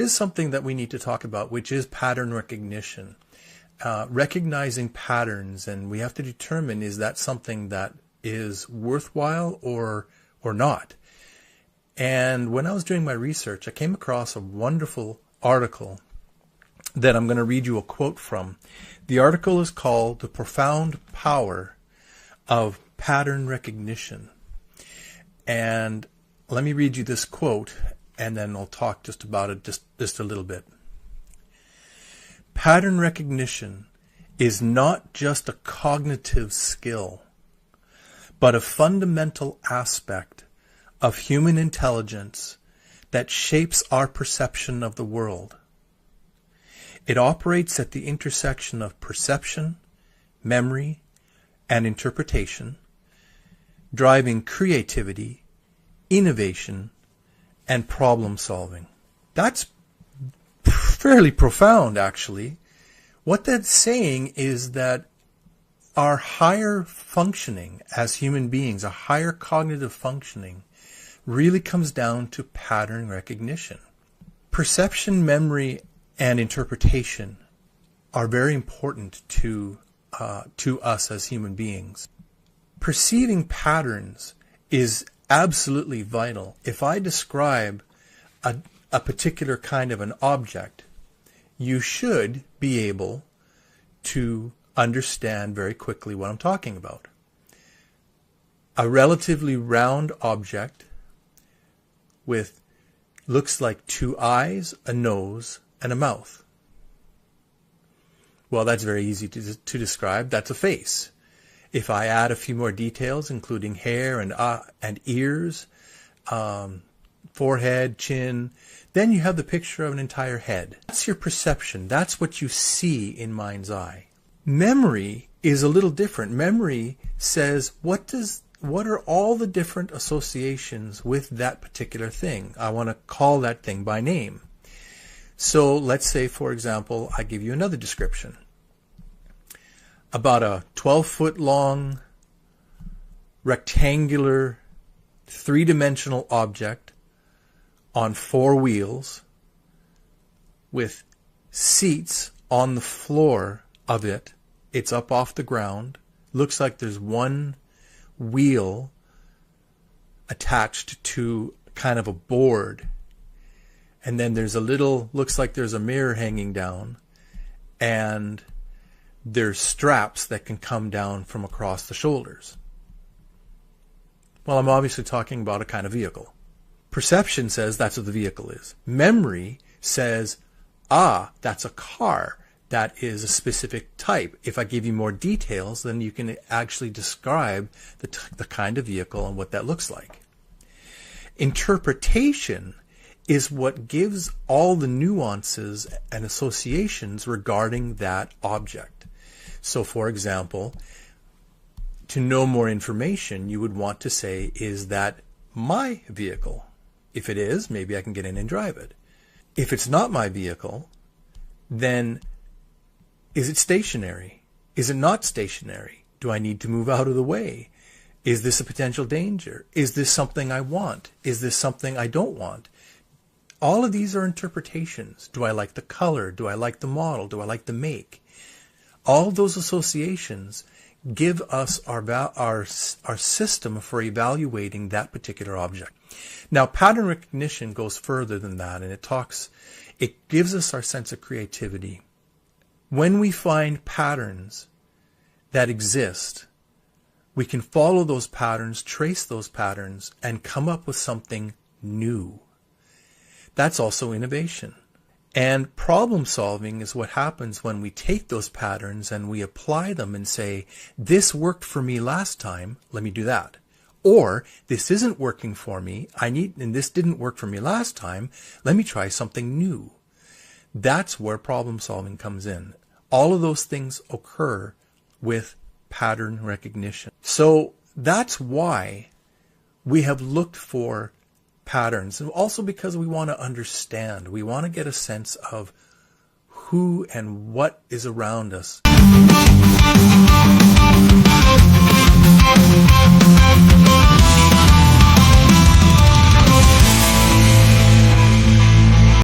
is something that we need to talk about, which is pattern recognition. Recognizing patterns, and we have to determine, is that something that is worthwhile or not? And when I was doing my research, I came across a wonderful article that I'm going to read you a quote from. The article is called "The Profound Power of Pattern Recognition." And let me read you this quote, and then I'll talk just about it just a little bit. Pattern recognition is not just a cognitive skill, but a fundamental aspect of human intelligence that shapes our perception of the world. It operates at the intersection of perception, memory, and interpretation, driving creativity, innovation, and problem solving. That's fairly profound, actually. What that's saying is that our higher functioning as human beings, our higher cognitive functioning, really comes down to pattern recognition. Perception, memory, and interpretation are very important to us as human beings. Perceiving patterns is absolutely vital. If I describe a particular kind of an object, you should be able to understand very quickly what I'm talking about. A relatively round object with looks like two eyes, a nose, and a mouth. Well, that's very easy to describe. That's a face. If I add a few more details, including hair and ears, forehead, chin, then you have the picture of an entire head. That's your perception. That's what you see in mind's eye. Memory is a little different. Memory says, what are all the different associations with that particular thing? I want to call that thing by name. So let's say, for example, I give you another description. About a 12-foot long, rectangular, three-dimensional object on four wheels with seats on the floor of it. It's up off the ground. Looks like there's one wheel attached to kind of a board. And then there's looks like there's a mirror hanging down. And there's straps that can come down from across the shoulders. Well, I'm obviously talking about a kind of vehicle. Perception says that's what the vehicle is. Memory says, that's a car. That is a specific type. If I give you more details, then you can actually describe the kind of vehicle and what that looks like. Interpretation is what gives all the nuances and associations regarding that object. So, for example, to know more information, you would want to say, is that my vehicle? If it is, maybe I can get in and drive it. If it's not my vehicle, then is it stationary? Is it not stationary? Do I need to move out of the way? Is this a potential danger? Is this something I want? Is this something I don't want? All of these are interpretations. Do I like the color? Do I like the model? Do I like the make? All those associations give us our system for evaluating that particular object. Now, pattern recognition goes further than that, and it gives us our sense of creativity. When we find patterns that exist, we can follow those patterns, trace those patterns, and come up with something new. That's also innovation. And problem solving is what happens when we take those patterns and we apply them and say, this worked for me last time, let me do that. Or, this isn't working for me, and this didn't work for me last time, let me try something new. That's where problem solving comes in. All of those things occur with pattern recognition. So that's why we have looked for patterns, and also because we want to understand. We want to get a sense of who and what is around us.